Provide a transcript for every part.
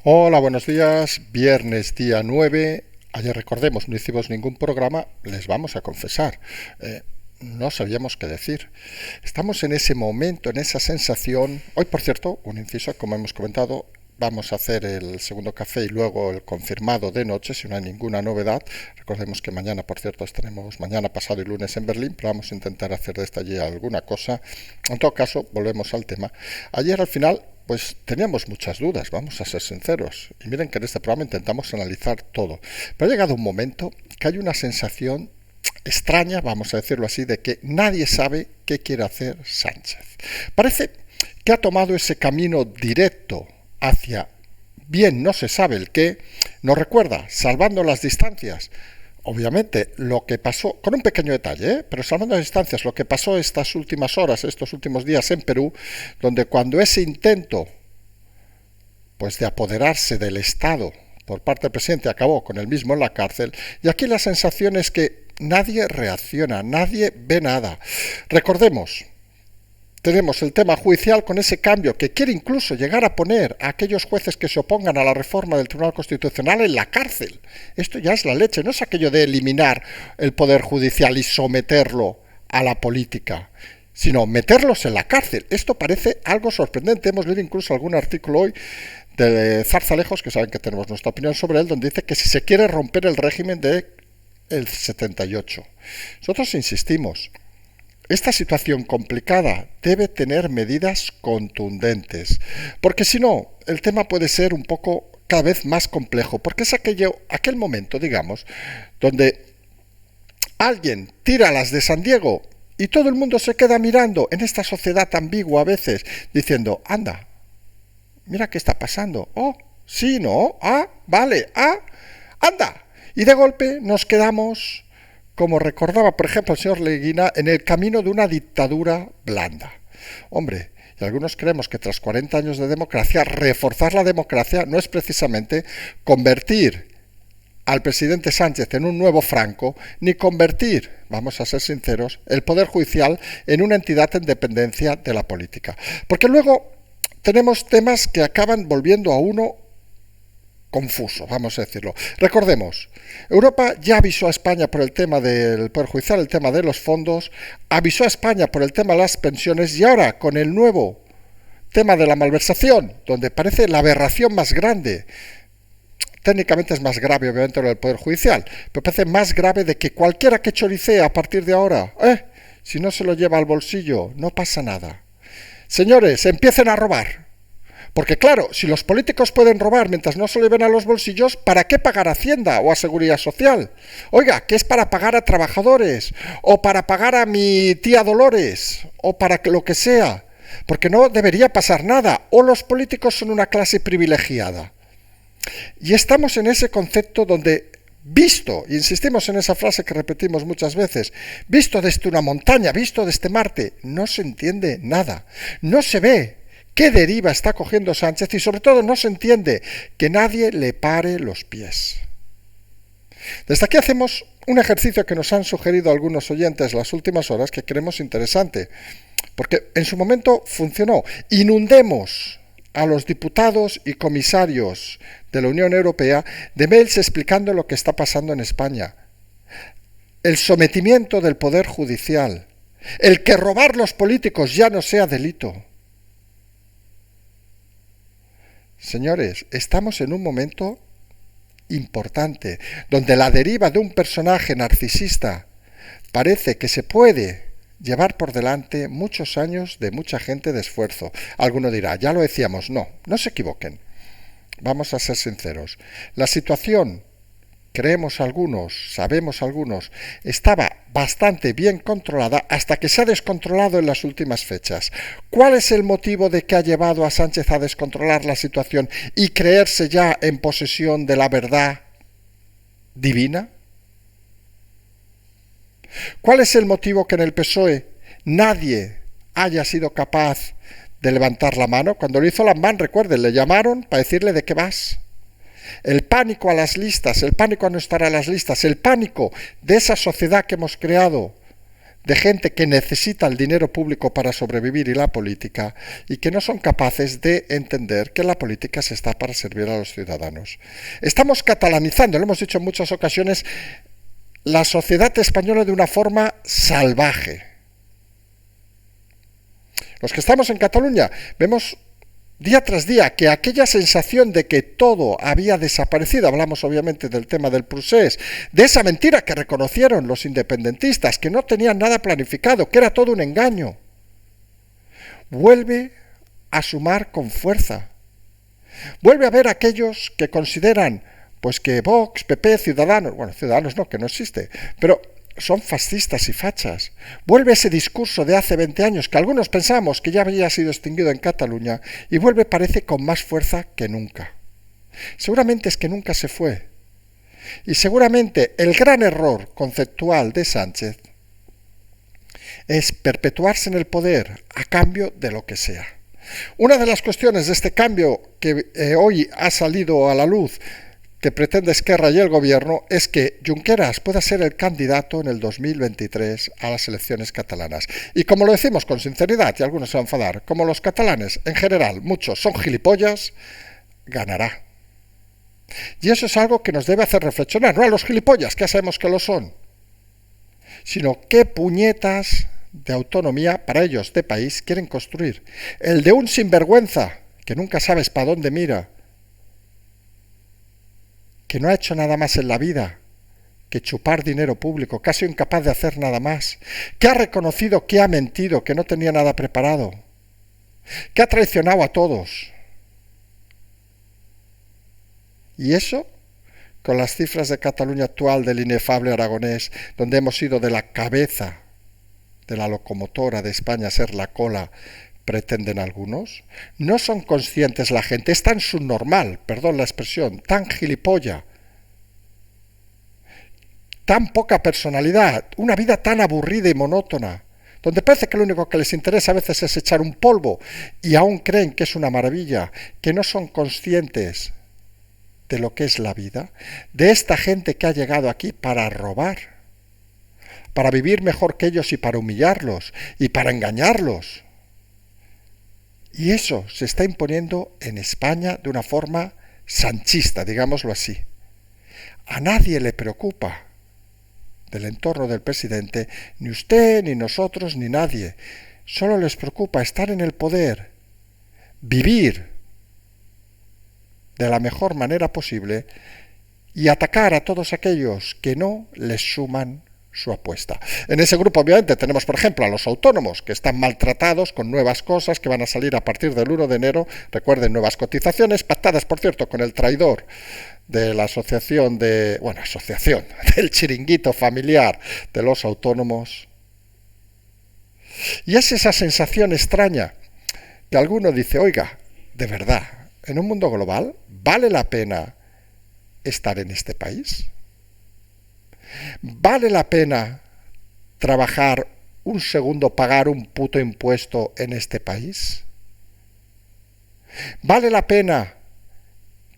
Hola, buenos días. Viernes día 9. Ayer recordemos, no hicimos ningún programa, les vamos a confesar. No sabíamos qué decir. Estamos en ese momento, en esa sensación. Hoy, por cierto, un inciso, como hemos comentado, vamos a hacer el segundo café y luego el confirmado de noche, si no hay ninguna novedad. Recordemos que mañana, por cierto, estaremos mañana, pasado y lunes en Berlín, pero vamos a intentar hacer de esta allí alguna cosa. En todo caso, volvemos al tema. Ayer al final pues teníamos muchas dudas, vamos a ser sinceros. Y miren que en este programa intentamos analizar todo. Pero ha llegado un momento que hay una sensación extraña, vamos a decirlo así, de que nadie sabe qué quiere hacer Sánchez. Parece que ha tomado ese camino directo hacia bien no se sabe el qué. Nos recuerda, salvando las distancias, obviamente, lo que pasó, con un pequeño detalle, pero salvando las distancias, lo que pasó estas últimas horas, estos últimos días en Perú, donde cuando ese intento pues de apoderarse del Estado por parte del presidente acabó con él mismo en la cárcel, y aquí la sensación es que nadie reacciona, nadie ve nada. Recordemos, tenemos el tema judicial con ese cambio que quiere incluso llegar a poner a aquellos jueces que se opongan a la reforma del Tribunal Constitucional en la cárcel. Esto ya es la leche, no es aquello de eliminar el Poder Judicial y someterlo a la política, sino meterlos en la cárcel. Esto parece algo sorprendente. Hemos leído incluso algún artículo hoy de Zarzalejos, que saben que tenemos nuestra opinión sobre él, donde dice que si se quiere romper el régimen del 78. Nosotros insistimos, esta situación complicada debe tener medidas contundentes, porque si no, el tema puede ser un poco cada vez más complejo, porque es aquel momento, digamos, donde alguien tira las de San Diego y todo el mundo se queda mirando en esta sociedad ambigua a veces, diciendo, anda, mira qué está pasando, oh, sí, no, ah, vale, ah, anda, y de golpe nos quedamos, como recordaba, por ejemplo, el señor Leguina, en el camino de una dictadura blanda. Hombre, y algunos creemos que tras 40 años de democracia, reforzar la democracia no es precisamente convertir al presidente Sánchez en un nuevo Franco, ni convertir, vamos a ser sinceros, el Poder Judicial en una entidad en dependencia de la política. Porque luego tenemos temas que acaban volviendo a uno confuso, vamos a decirlo. Recordemos, Europa ya avisó a España por el tema del Poder Judicial, el tema de los fondos, avisó a España por el tema de las pensiones y ahora con el nuevo tema de la malversación, donde parece la aberración más grande. Técnicamente es más grave, obviamente, lo del Poder Judicial, pero parece más grave de que cualquiera que choricee a partir de ahora, si no se lo lleva al bolsillo, no pasa nada. Señores, empiecen a robar. Porque claro, si los políticos pueden robar mientras no se lo lleven a los bolsillos, ¿para qué pagar a Hacienda o a Seguridad Social? Oiga, ¿qué es para pagar a trabajadores? ¿O para pagar a mi tía Dolores? ¿O para lo que sea? Porque no debería pasar nada. ¿O los políticos son una clase privilegiada? Y estamos en ese concepto donde, visto, y insistimos en esa frase que repetimos muchas veces, visto desde una montaña, visto desde Marte, no se entiende nada. No se ve qué deriva está cogiendo Sánchez y sobre todo no se entiende que nadie le pare los pies. Desde aquí hacemos un ejercicio que nos han sugerido algunos oyentes las últimas horas que creemos interesante, porque en su momento funcionó. Inundemos a los diputados y comisarios de la Unión Europea de mails explicando lo que está pasando en España. El sometimiento del Poder Judicial, el que robar los políticos ya no sea delito. Señores, estamos en un momento importante, donde la deriva de un personaje narcisista parece que se puede llevar por delante muchos años de mucha gente de esfuerzo. Alguno dirá, ya lo decíamos, no se equivoquen. Vamos a ser sinceros. La situación, creemos algunos, sabemos algunos, estaba bastante bien controlada hasta que se ha descontrolado en las últimas fechas. ¿Cuál es el motivo de que ha llevado a Sánchez a descontrolar la situación y creerse ya en posesión de la verdad divina? ¿Cuál es el motivo que en el PSOE nadie haya sido capaz de levantar la mano? Cuando lo hizo Lambán, recuerden, le llamaron para decirle de qué vas. El pánico a las listas, el pánico a no estar a las listas, el pánico de esa sociedad que hemos creado de gente que necesita el dinero público para sobrevivir y la política, y que no son capaces de entender que la política se está para servir a los ciudadanos. Estamos catalanizando, lo hemos dicho en muchas ocasiones, la sociedad española de una forma salvaje. Los que estamos en Cataluña vemos día tras día que aquella sensación de que todo había desaparecido, hablamos obviamente del tema del procés, de esa mentira que reconocieron los independentistas, que no tenían nada planificado, que era todo un engaño, vuelve a sumar con fuerza. Vuelve a ver aquellos que consideran pues que Vox, PP, Ciudadanos, bueno, Ciudadanos no, que no existe, pero son fascistas y fachas. Vuelve ese discurso de hace 20 años que algunos pensamos que ya había sido extinguido en Cataluña y vuelve, parece, con más fuerza que nunca. Seguramente es que nunca se fue. Y seguramente el gran error conceptual de Sánchez es perpetuarse en el poder a cambio de lo que sea. Una de las cuestiones de este cambio que hoy ha salido a la luz que pretende Esquerra y el gobierno es que Junqueras pueda ser el candidato en el 2023 a las elecciones catalanas. Y como lo decimos con sinceridad, y algunos se van a enfadar, como los catalanes en general, muchos son gilipollas, ganará. Y eso es algo que nos debe hacer reflexionar, no a los gilipollas, que ya sabemos que lo son, sino qué puñetas de autonomía para ellos de país quieren construir. El de un sinvergüenza, que nunca sabes para dónde mira, que no ha hecho nada más en la vida que chupar dinero público, que ha sido incapaz de hacer nada más, que ha reconocido que ha mentido, que no tenía nada preparado, que ha traicionado a todos. Y eso, con las cifras de Cataluña actual del inefable Aragonés, donde hemos ido de la cabeza de la locomotora de España a ser la cola, pretenden algunos. No son conscientes la gente, es tan subnormal, perdón la expresión, tan gilipollas, tan poca personalidad, una vida tan aburrida y monótona, donde parece que lo único que les interesa a veces es echar un polvo y aún creen que es una maravilla, que no son conscientes de lo que es la vida, de esta gente que ha llegado aquí para robar, para vivir mejor que ellos y para humillarlos y para engañarlos. Y eso se está imponiendo en España de una forma sanchista, digámoslo así. A nadie le preocupa del entorno del presidente, ni usted, ni nosotros, ni nadie. Solo les preocupa estar en el poder, vivir de la mejor manera posible y atacar a todos aquellos que no les suman su apuesta. En ese grupo obviamente tenemos por ejemplo a los autónomos que están maltratados con nuevas cosas que van a salir a partir del 1 de enero, recuerden, nuevas cotizaciones pactadas por cierto con el traidor de la asociación del chiringuito familiar de los autónomos. Y es esa sensación extraña que alguno dice, oiga, de verdad, en un mundo global, ¿vale la pena estar en este país? ¿Vale la pena trabajar un segundo, pagar un puto impuesto en este país? ¿Vale la pena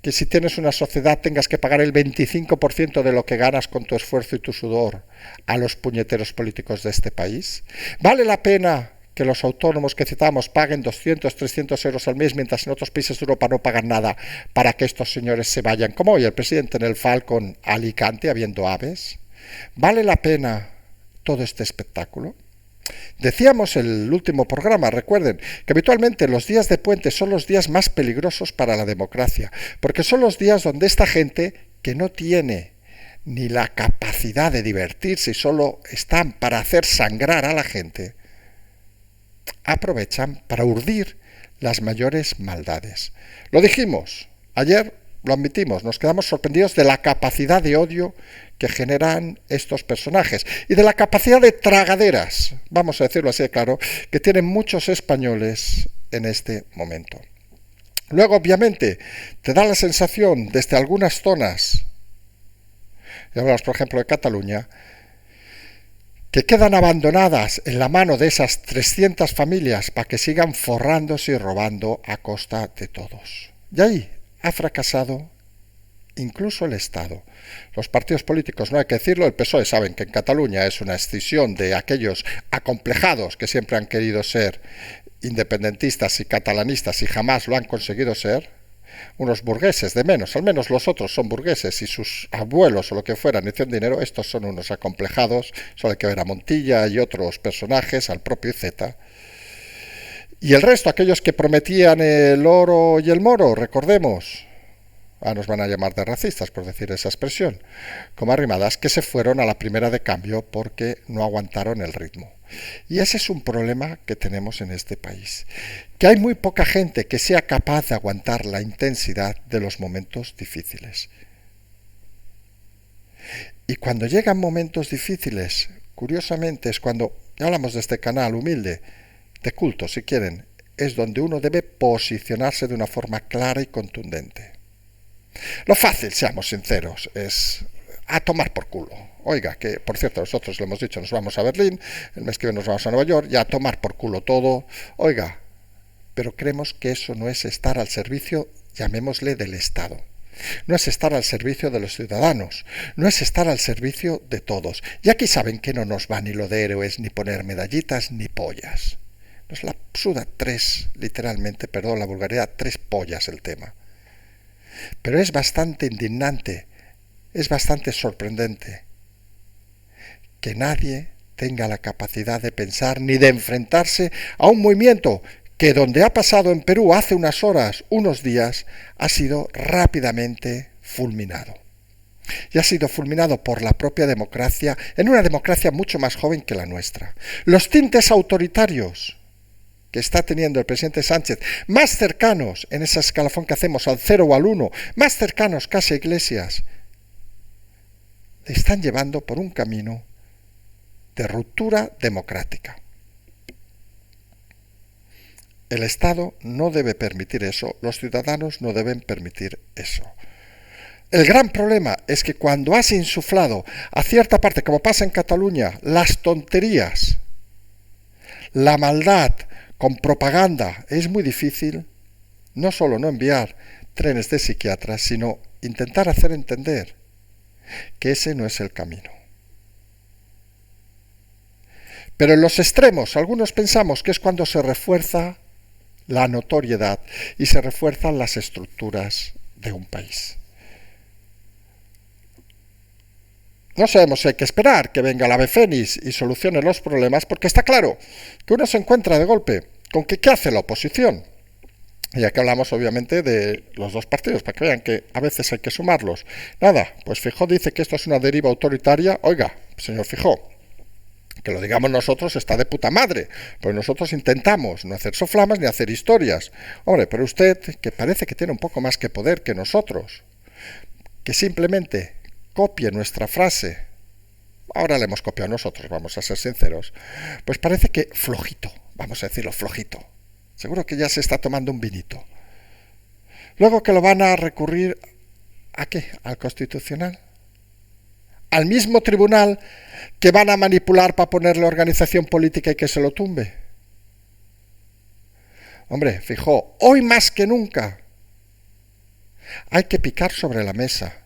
que si tienes una sociedad tengas que pagar el 25% de lo que ganas con tu esfuerzo y tu sudor a los puñeteros políticos de este país? ¿Vale la pena que los autónomos que citamos paguen 200, 300 euros al mes, mientras en otros países de Europa no pagan nada para que estos señores se vayan, como hoy el presidente en el Falcon a Alicante, habiendo aves? ¿Vale la pena todo este espectáculo? Decíamos en el último programa, recuerden, que habitualmente los días de puente son los días más peligrosos para la democracia, porque son los días donde esta gente que no tiene ni la capacidad de divertirse y solo están para hacer sangrar a la gente, aprovechan para urdir las mayores maldades. Lo dijimos, ayer lo admitimos, nos quedamos sorprendidos de la capacidad de odio que generan estos personajes y de la capacidad de tragaderas, vamos a decirlo así de claro, que tienen muchos españoles en este momento. Luego, obviamente, te da la sensación desde algunas zonas, y hablamos por ejemplo de Cataluña, que quedan abandonadas en la mano de esas 300 familias para que sigan forrándose y robando a costa de todos. Y ahí ha fracasado incluso el Estado. Los partidos políticos, no hay que decirlo, el PSOE saben que en Cataluña es una escisión de aquellos acomplejados que siempre han querido ser independentistas y catalanistas y jamás lo han conseguido ser, unos burgueses de menos, al menos los otros son burgueses y sus abuelos o lo que fueran hicieron dinero, estos son unos acomplejados, solo hay que ver a Montilla y otros personajes, al propio Iceta. Y el resto, aquellos que prometían el oro y el moro, recordemos, nos van a llamar de racistas por decir esa expresión, como Arrimadas, que se fueron a la primera de cambio porque no aguantaron el ritmo. Y ese es un problema que tenemos en este país, que hay muy poca gente que sea capaz de aguantar la intensidad de los momentos difíciles. Y cuando llegan momentos difíciles, curiosamente es cuando, ya hablamos de este canal humilde, de culto si quieren, es donde uno debe posicionarse de una forma clara y contundente. Lo fácil, seamos sinceros, es a tomar por culo. Oiga, que por cierto, nosotros lo hemos dicho, nos vamos a Berlín, el mes que viene nos vamos a Nueva York, ya a tomar por culo todo. Oiga, pero creemos que eso no es estar al servicio, llamémosle, del Estado. No es estar al servicio de los ciudadanos, no es estar al servicio de todos. Y aquí saben que no nos va ni lo de héroes, ni poner medallitas, ni pollas. Nos la suda literalmente, perdón la vulgaridad, 3 pollas el tema. Pero es bastante indignante, es bastante sorprendente que nadie tenga la capacidad de pensar ni de enfrentarse a un movimiento que donde ha pasado en Perú hace unas horas, unos días, ha sido rápidamente fulminado. Y ha sido fulminado por la propia democracia, en una democracia mucho más joven que la nuestra. Los tintes autoritarios que está teniendo el presidente Sánchez, más cercanos en ese escalafón que hacemos al 0 o al 1, más cercanos casi a Iglesias, le están llevando por un camino de ruptura democrática. El Estado no debe permitir eso, los ciudadanos no deben permitir eso. El gran problema es que cuando has insuflado a cierta parte, como pasa en Cataluña, las tonterías, la maldad, con propaganda, es muy difícil no solo no enviar trenes de psiquiatras, sino intentar hacer entender que ese no es el camino. Pero en los extremos, algunos pensamos que es cuando se refuerza la notoriedad y se refuerzan las estructuras de un país. No sabemos si hay que esperar que venga la ave fénix y solucione los problemas, porque está claro que uno se encuentra de golpe con que ¿qué hace la oposición? Y aquí hablamos obviamente de los dos partidos, para que vean que a veces hay que sumarlos. Nada, pues Feijóo dice que esto es una deriva autoritaria. Oiga, señor Feijóo, que lo digamos nosotros está de puta madre, pues nosotros intentamos no hacer soflamas ni hacer historias. Hombre, pero usted, que parece que tiene un poco más que poder que nosotros, que simplemente copie nuestra frase, ahora la hemos copiado nosotros, vamos a ser sinceros, pues parece que flojito, vamos a decirlo flojito. Seguro que ya se está tomando un vinito. Luego que lo van a recurrir, ¿a qué? ¿Al Constitucional? ¿Al mismo tribunal que van a manipular para ponerle organización política y que se lo tumbe? Hombre, Feijóo, hoy más que nunca hay que picar sobre la mesa.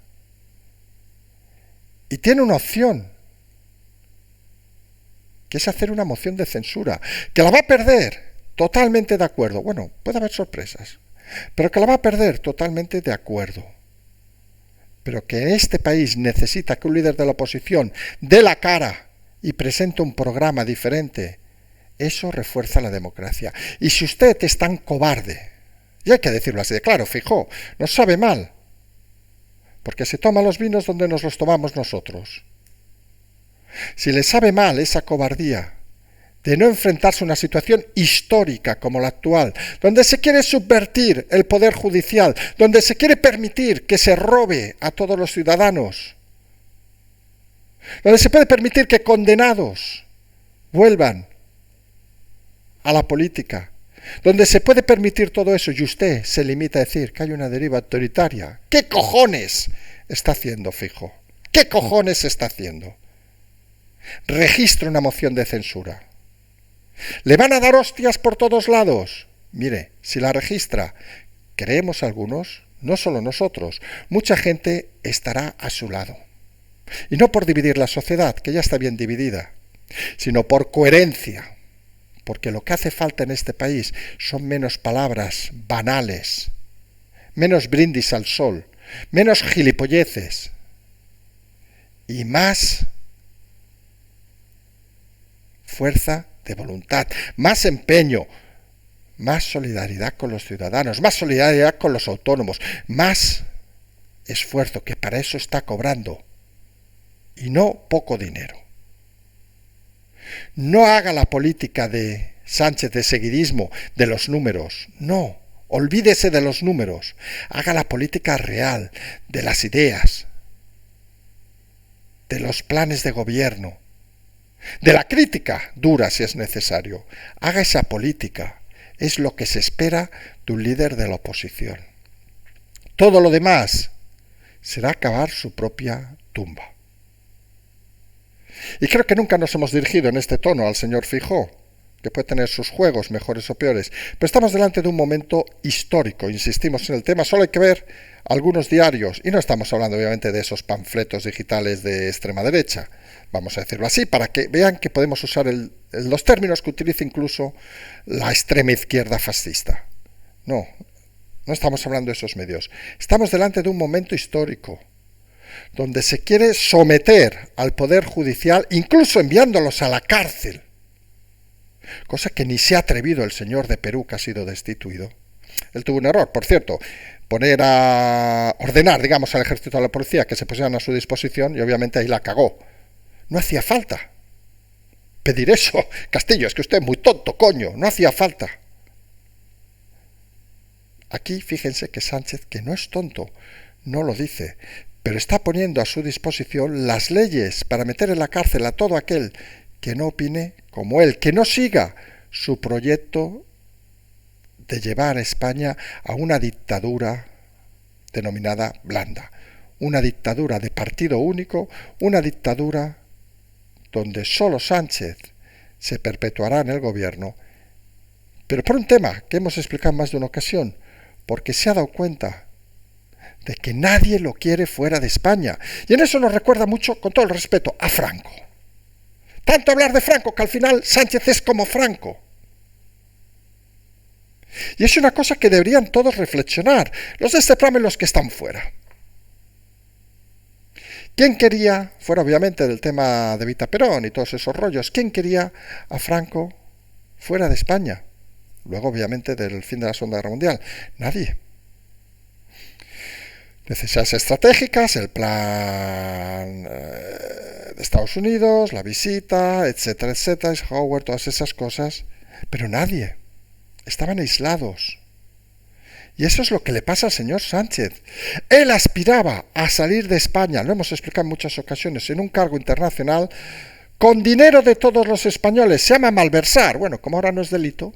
Y tiene una opción, que es hacer una moción de censura, que la va a perder, totalmente de acuerdo. Bueno, puede haber sorpresas, pero que la va a perder totalmente de acuerdo. Pero que este país necesita que un líder de la oposición dé la cara y presente un programa diferente, eso refuerza la democracia. Y si usted es tan cobarde, y hay que decirlo así de claro, Feijóo, nos sabe mal, porque se toma los vinos donde nos los tomamos nosotros. Si le sabe mal esa cobardía de no enfrentarse a una situación histórica como la actual, donde se quiere subvertir el poder judicial, donde se quiere permitir que se robe a todos los ciudadanos, donde se puede permitir que condenados vuelvan a la política, donde se puede permitir todo eso y usted se limita a decir que hay una deriva autoritaria. ¿Qué cojones está haciendo Feijóo? ¿Qué cojones está haciendo? Registra una moción de censura. ¿Le van a dar hostias por todos lados? Mire, si la registra, creemos algunos no solo nosotros, mucha gente estará a su lado. Y no por dividir la sociedad, que ya está bien dividida, sino por coherencia, porque lo que hace falta en este país son menos palabras banales, menos brindis al sol, menos gilipolleces y más fuerza de voluntad, más empeño, más solidaridad con los ciudadanos, más solidaridad con los autónomos, más esfuerzo, que para eso está cobrando, y no poco dinero. No haga la política de Sánchez de seguidismo, de los números, no, olvídese de los números, haga la política real, de las ideas, de los planes de gobierno, de la crítica dura si es necesario. Haga esa política, es lo que se espera de un líder de la oposición. Todo lo demás será cavar su propia tumba. Y creo que nunca nos hemos dirigido en este tono al señor Feijóo, que puede tener sus juegos mejores o peores, pero estamos delante de un momento histórico, insistimos en el tema, solo hay que ver algunos diarios, y no estamos hablando obviamente de esos panfletos digitales de extrema derecha, vamos a decirlo así, para que vean que podemos usar los términos que utiliza incluso la extrema izquierda fascista. No estamos hablando de esos medios, estamos delante de un momento histórico, donde se quiere someter al Poder Judicial, incluso enviándolos a la cárcel, cosa que ni se ha atrevido el señor de Perú, que ha sido destituido. Él tuvo un error, por cierto, ordenar, digamos, al ejército y a la policía que se pusieran a su disposición, y obviamente ahí la cagó. No hacía falta pedir eso. Castillo, es que usted es muy tonto, coño, no hacía falta. Aquí fíjense que Sánchez, que no es tonto, no lo dice, pero está poniendo a su disposición las leyes para meter en la cárcel a todo aquel que no opine como él, que no siga su proyecto de llevar a España a una dictadura denominada blanda, una dictadura de partido único, una dictadura donde solo Sánchez se perpetuará en el gobierno, pero por un tema que hemos explicado en más de una ocasión, porque se ha dado cuenta de que nadie lo quiere fuera de España. Y en eso nos recuerda mucho, con todo el respeto, a Franco. Tanto hablar de Franco que al final Sánchez es como Franco. Y es una cosa que deberían todos reflexionar, los de este programa y los que están fuera. ¿Quién quería, fuera obviamente del tema de Evita Perón y todos esos rollos, quién quería a Franco fuera de España? Luego obviamente del fin de la Segunda Guerra Mundial. Nadie. Necesidades estratégicas, el plan de Estados Unidos, la visita, etcétera, etcétera, Eisenhower, todas esas cosas, pero nadie. Estaban aislados. Y eso es lo que le pasa al señor Sánchez. Él aspiraba a salir de España, lo hemos explicado en muchas ocasiones, en un cargo internacional, con dinero de todos los españoles. Se llama malversar. Bueno, como ahora no es delito,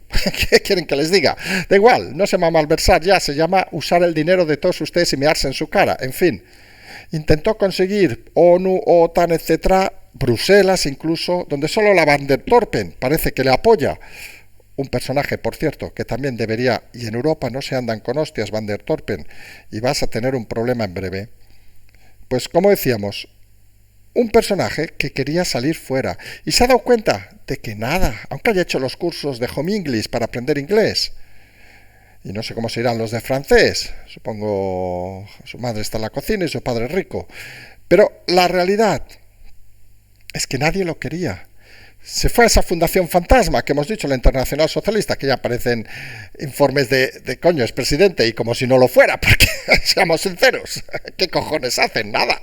¿qué quieren que les diga? Da igual, no se llama malversar ya, se llama usar el dinero de todos ustedes y mearse en su cara. En fin, intentó conseguir ONU, OTAN, etcétera, Bruselas incluso, donde solo la Van der Torpen parece que le apoya. Un personaje, por cierto, que también debería, y en Europa no se andan con hostias, Van der Torpen, y vas a tener un problema en breve. Pues como decíamos, un personaje que quería salir fuera y se ha dado cuenta de que nada, aunque haya hecho los cursos de Home English para aprender inglés, y no sé cómo se irán los de francés, supongo su madre está en la cocina y su padre es rico, pero la realidad es que nadie lo quería. Se fue a esa fundación fantasma que hemos dicho, la Internacional Socialista, que ya aparecen informes de coño, es presidente, y como si no lo fuera, porque seamos sinceros, ¿qué cojones hacen? Nada.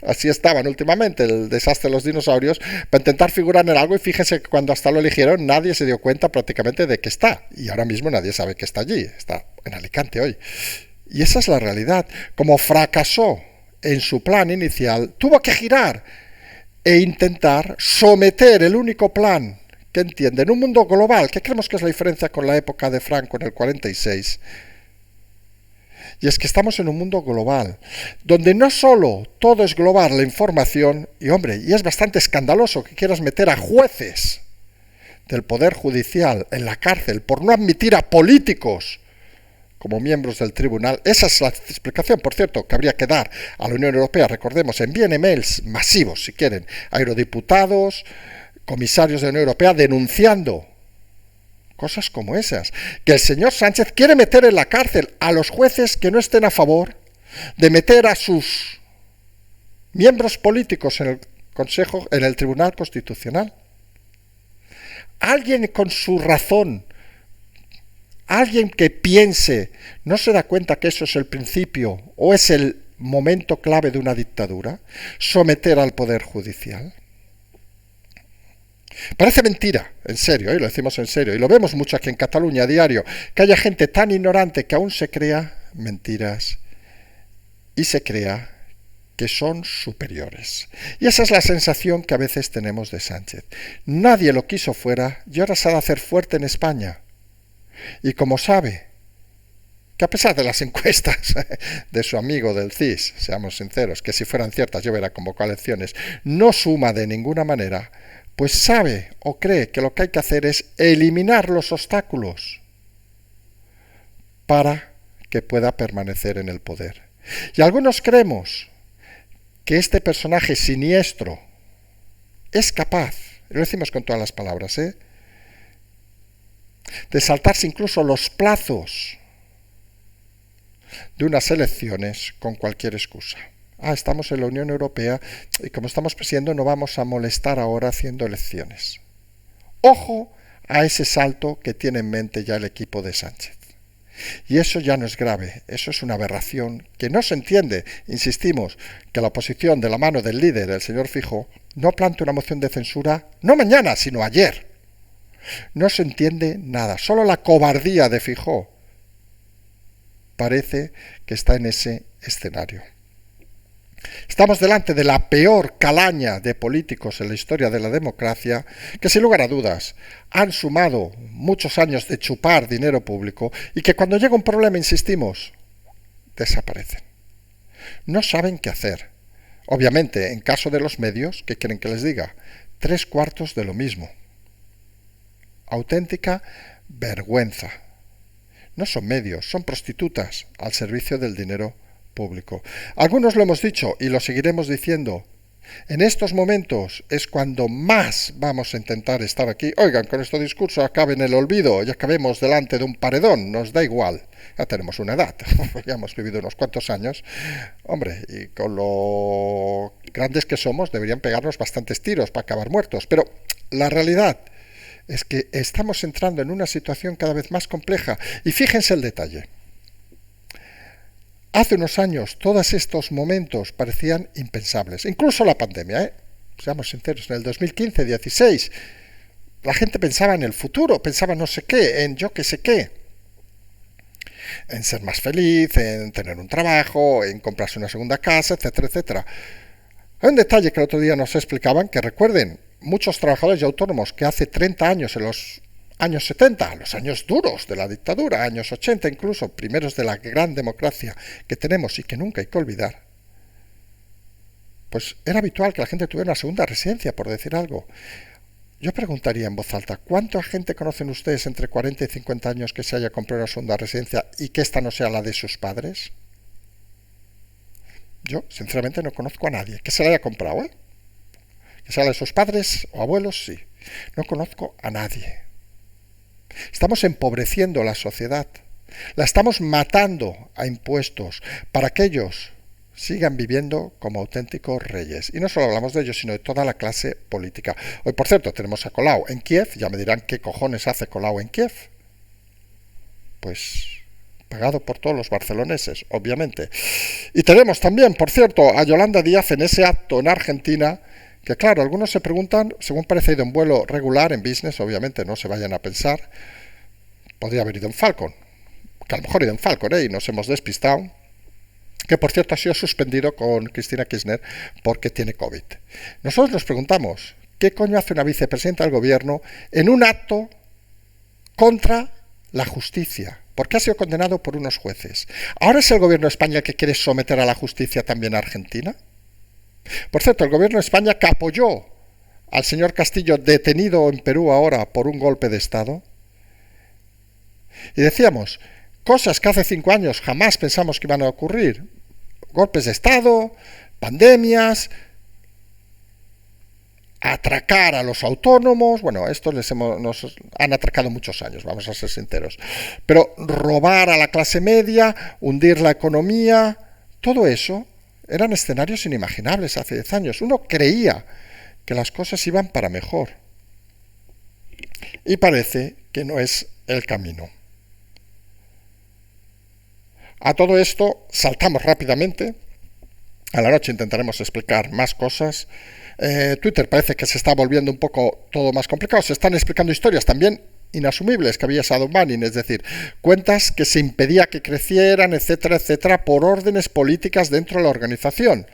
Así estaban últimamente, el desastre de los dinosaurios, para intentar figurar en algo, y fíjense que cuando hasta lo eligieron nadie se dio cuenta prácticamente de que está, y ahora mismo nadie sabe que está allí, está en Alicante hoy. Y esa es la realidad. Como fracasó en su plan inicial, tuvo que girar e intentar someter el único plan que entiende en un mundo global, que creemos que es la diferencia con la época de Franco en el 46, y es que estamos en un mundo global, donde no solo todo es global, la información, y hombre, y es bastante escandaloso que quieras meter a jueces del Poder Judicial en la cárcel por no admitir a políticos como miembros del tribunal. Esa es la explicación, por cierto, que habría que dar a la Unión Europea. Recordemos, envíen emails masivos, si quieren, a eurodiputados, comisarios de la Unión Europea, denunciando cosas como esas. Que el señor Sánchez quiere meter en la cárcel a los jueces que no estén a favor de meter a sus miembros políticos en el Tribunal Constitucional. Alguien con su razón, alguien que piense, ¿no se da cuenta que eso es el principio o es el momento clave de una dictadura? Someter al Poder Judicial. Parece mentira, en serio, lo decimos en serio, y lo vemos mucho aquí en Cataluña a diario, que haya gente tan ignorante que aún se crea mentiras y se crea que son superiores. Y esa es la sensación que a veces tenemos de Sánchez. Nadie lo quiso fuera y ahora se ha de hacer fuerte en España. Y como sabe que a pesar de las encuestas de su amigo del CIS, seamos sinceros, que si fueran ciertas yo hubiera convocado a elecciones, no suma de ninguna manera, pues sabe o cree que lo que hay que hacer es eliminar los obstáculos para que pueda permanecer en el poder. Y algunos creemos que este personaje siniestro es capaz, lo decimos con todas las palabras, de saltarse incluso los plazos de unas elecciones con cualquier excusa. Estamos en la Unión Europea y como estamos presidiendo no vamos a molestar ahora haciendo elecciones. Ojo a ese salto que tiene en mente ya el equipo de Sánchez. Y eso ya no es grave, eso es una aberración que no se entiende. Insistimos que la oposición de la mano del líder, el señor Feijóo, no plantea una moción de censura, no mañana, sino ayer. No se entiende nada, solo la cobardía de Feijóo parece que está en ese escenario. Estamos delante de la peor calaña de políticos en la historia de la democracia, que sin lugar a dudas han sumado muchos años de chupar dinero público y que cuando llega un problema, insistimos, desaparecen. No saben qué hacer. Obviamente, en caso de los medios, ¿qué quieren que les diga? 3/4 de lo mismo. Auténtica vergüenza. No son medios, son prostitutas al servicio del dinero público. Algunos lo hemos dicho y lo seguiremos diciendo. En estos momentos es cuando más vamos a intentar estar aquí. Oigan, con este discurso acabe en el olvido y acabemos delante de un paredón, nos da igual. Ya tenemos una edad, ya hemos vivido unos cuantos años. Hombre, y con lo grandes que somos deberían pegarnos bastantes tiros para acabar muertos. Pero la realidad es que estamos entrando en una situación cada vez más compleja. Y fíjense el detalle. Hace unos años todos estos momentos parecían impensables, incluso la pandemia, seamos sinceros, en el 2015-16 la gente pensaba en el futuro, pensaba no sé qué, en yo qué sé qué, en ser más feliz, en tener un trabajo, en comprarse una segunda casa, etcétera, etcétera. Hay un detalle que el otro día nos explicaban, que recuerden, muchos trabajadores y autónomos que hace 30 años, en los años 70, los años duros de la dictadura, años 80 incluso, primeros de la gran democracia que tenemos y que nunca hay que olvidar, pues era habitual que la gente tuviera una segunda residencia, por decir algo. Yo preguntaría en voz alta, ¿cuánta gente conocen ustedes entre 40 y 50 años que se haya comprado una segunda residencia y que esta no sea la de sus padres? Yo, sinceramente, no conozco a nadie que se la haya comprado, que sea la de sus padres o abuelos, sí. No conozco a nadie. Estamos empobreciendo la sociedad, la estamos matando a impuestos para que ellos sigan viviendo como auténticos reyes. Y no solo hablamos de ellos, sino de toda la clase política. Hoy, por cierto, tenemos a Colau en Kiev, ya me dirán qué cojones hace Colau en Kiev. Pues pagado por todos los barceloneses, obviamente. Y tenemos también, por cierto, a Yolanda Díaz en ese acto en Argentina, que claro, algunos se preguntan, según parece ido en vuelo regular, en business, obviamente no se vayan a pensar, podría haber ido en Falcon, que a lo mejor ha ido en Falcon, y nos hemos despistado, que por cierto ha sido suspendido con Cristina Kirchner porque tiene COVID. Nosotros nos preguntamos, ¿qué coño hace una vicepresidenta del gobierno en un acto contra la justicia? Porque ha sido condenado por unos jueces. ¿Ahora es el gobierno de España el que quiere someter a la justicia también a Argentina? Por cierto, el gobierno de España que apoyó al señor Castillo detenido en Perú ahora por un golpe de Estado. Y decíamos, cosas que hace 5 años jamás pensamos que iban a ocurrir. Golpes de Estado, pandemias, atracar a los autónomos, bueno, estos nos han atracado muchos años, vamos a ser sinceros, pero robar a la clase media, hundir la economía, todo eso eran escenarios inimaginables hace 10 años. Uno creía que las cosas iban para mejor y parece que no es el camino. A todo esto saltamos rápidamente. A la noche intentaremos explicar más cosas. Twitter parece que se está volviendo un poco todo más complicado. Se están explicando historias también inasumibles que había shadow banning, es decir, cuentas que se impedía que crecieran, etcétera, etcétera, por órdenes políticas dentro de la organización.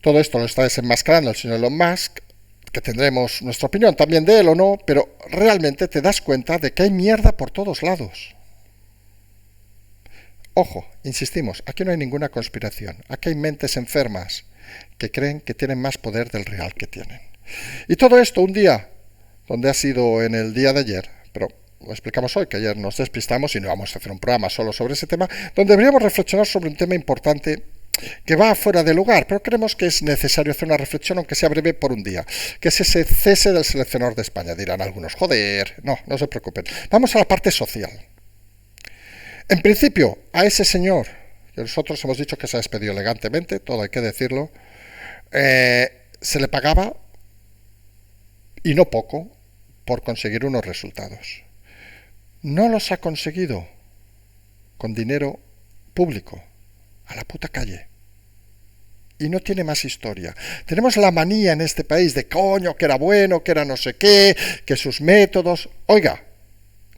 Todo esto lo está desenmascarando el señor Elon Musk, que tendremos nuestra opinión también de él o no, pero realmente te das cuenta de que hay mierda por todos lados. Ojo, insistimos, aquí no hay ninguna conspiración, aquí hay mentes enfermas que creen que tienen más poder del real que tienen. Y todo esto un día, donde ha sido en el día de ayer, pero lo explicamos hoy, que ayer nos despistamos y no vamos a hacer un programa solo sobre ese tema, donde deberíamos reflexionar sobre un tema importante que va fuera de lugar, pero creemos que es necesario hacer una reflexión, aunque sea breve, por un día, que es ese cese del seleccionador de España. Dirán algunos, joder, no se preocupen. Vamos a la parte social. En principio, a ese señor, que nosotros hemos dicho que se ha despedido elegantemente, todo hay que decirlo, se le pagaba, y no poco, por conseguir unos resultados. No los ha conseguido con dinero público, a la puta calle. Y no tiene más historia. Tenemos la manía en este país de coño, que era bueno, que era no sé qué, que sus métodos... Oiga,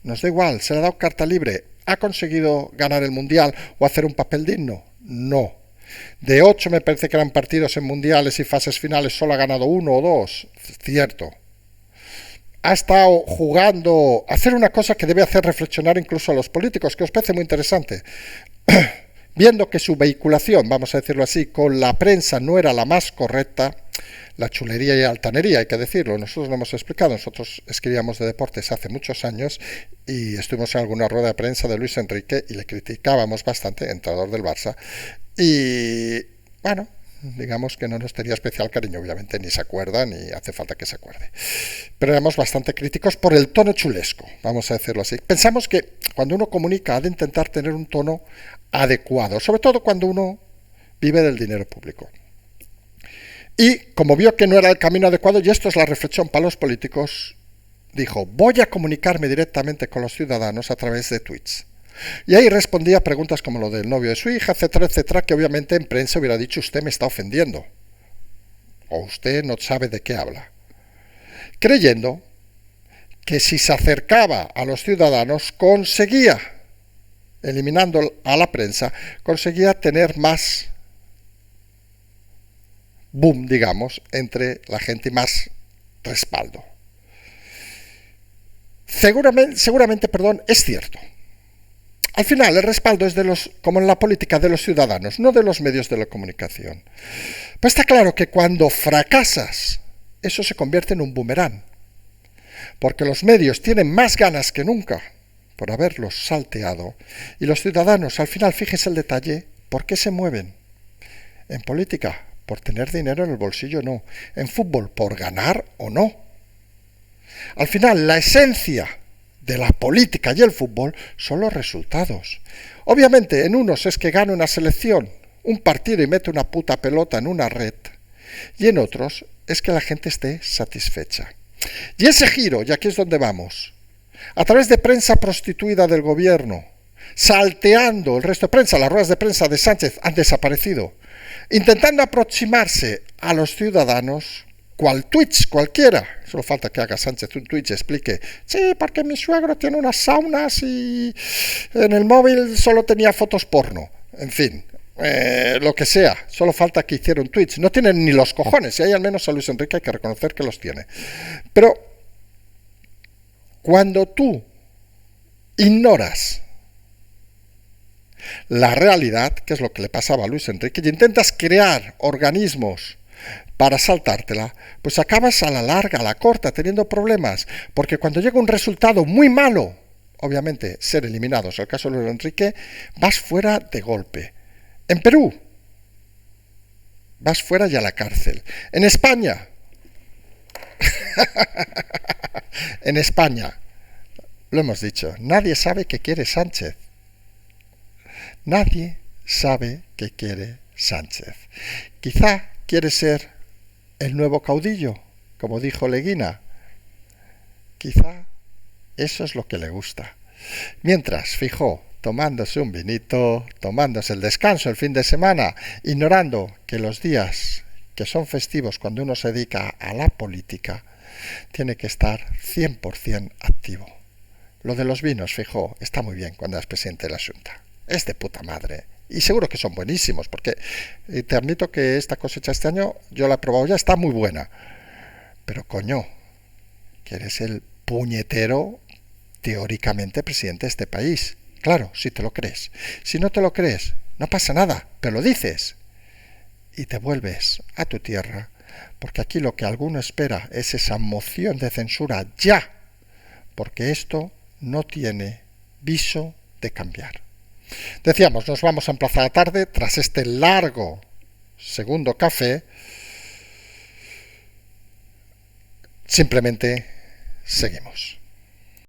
nos da igual, se le ha dado carta libre. ¿Ha conseguido ganar el Mundial o hacer un papel digno? No. De 8 me parece que eran partidos en mundiales y fases finales, solo ha ganado 1 o 2. Cierto. Ha estado jugando, hacer una cosa que debe hacer reflexionar incluso a los políticos, que os parece muy interesante. Viendo que su vehiculación, vamos a decirlo así, con la prensa no era la más correcta, la chulería y altanería, hay que decirlo, nosotros lo hemos explicado, nosotros escribíamos de deportes hace muchos años y estuvimos en alguna rueda de prensa de Luis Enrique y le criticábamos bastante, entrenador del Barça, y bueno, digamos que no nos tenía especial cariño, obviamente ni se acuerda ni hace falta que se acuerde, pero éramos bastante críticos por el tono chulesco, vamos a decirlo así. Pensamos que cuando uno comunica ha de intentar tener un tono adecuado, sobre todo cuando uno vive del dinero público. Y como vio que no era el camino adecuado, y esto es la reflexión para los políticos, dijo, voy a comunicarme directamente con los ciudadanos a través de tweets. Y ahí respondía a preguntas como lo del novio de su hija, etcétera, etcétera, que obviamente en prensa hubiera dicho, usted me está ofendiendo. O usted no sabe de qué habla. Creyendo que si se acercaba a los ciudadanos, conseguía, eliminando a la prensa, conseguía tener más boom, digamos, entre la gente y más respaldo. Seguramente, es cierto. Al final, el respaldo es de los, como en la política, de los ciudadanos, no de los medios de la comunicación. Pero está claro que cuando fracasas, eso se convierte en un boomerang. Porque los medios tienen más ganas que nunca por haberlos salteado. Y los ciudadanos, al final, fíjese el detalle, ¿por qué se mueven? En política, por tener dinero en el bolsillo, no. En fútbol, por ganar o no. Al final, la esencia de la política y el fútbol son los resultados. Obviamente, en unos es que gana una selección, un partido y mete una puta pelota en una red, y en otros es que la gente esté satisfecha. Y ese giro, y aquí es donde vamos, a través de prensa prostituida del gobierno, salteando el resto de prensa, las ruedas de prensa de Sánchez han desaparecido, intentando aproximarse a los ciudadanos, cual Twitch cualquiera, solo falta que haga Sánchez un Twitch y explique, sí, porque mi suegro tiene unas saunas y en el móvil solo tenía fotos porno, en fin, lo que sea, solo falta que hiciera un Twitch, no tienen ni los cojones, y ahí al menos a Luis Enrique hay que reconocer que los tiene, pero cuando tú ignoras la realidad, que es lo que le pasaba a Luis Enrique, y intentas crear organismos para saltártela, pues acabas a la larga, a la corta, teniendo problemas, porque cuando llega un resultado muy malo, obviamente, ser eliminados. En el caso de Luis Enrique, vas fuera de golpe. En Perú, vas fuera y a la cárcel. En España, en España, lo hemos dicho, nadie sabe qué quiere Sánchez. Nadie sabe qué quiere Sánchez. Quizá quiere ser el nuevo caudillo, como dijo Leguina. Quizá eso es lo que le gusta. Mientras, Feijóo, tomándose un vinito, tomándose el descanso el fin de semana, ignorando que los días que son festivos cuando uno se dedica a la política, tiene que estar 100% activo. Lo de los vinos, Feijóo, está muy bien cuando eres presidente de la Xunta. Es de puta madre. Y seguro que son buenísimos, porque te admito que esta cosecha este año, yo la he probado ya, está muy buena. Pero coño, que eres el puñetero, teóricamente, presidente de este país. Claro, si te lo crees. Si no te lo crees, no pasa nada, pero lo dices. Y te vuelves a tu tierra, porque aquí lo que alguno espera es esa moción de censura ya, porque esto no tiene viso de cambiar. Decíamos, nos vamos a emplazar a tarde, tras este largo segundo café, simplemente seguimos.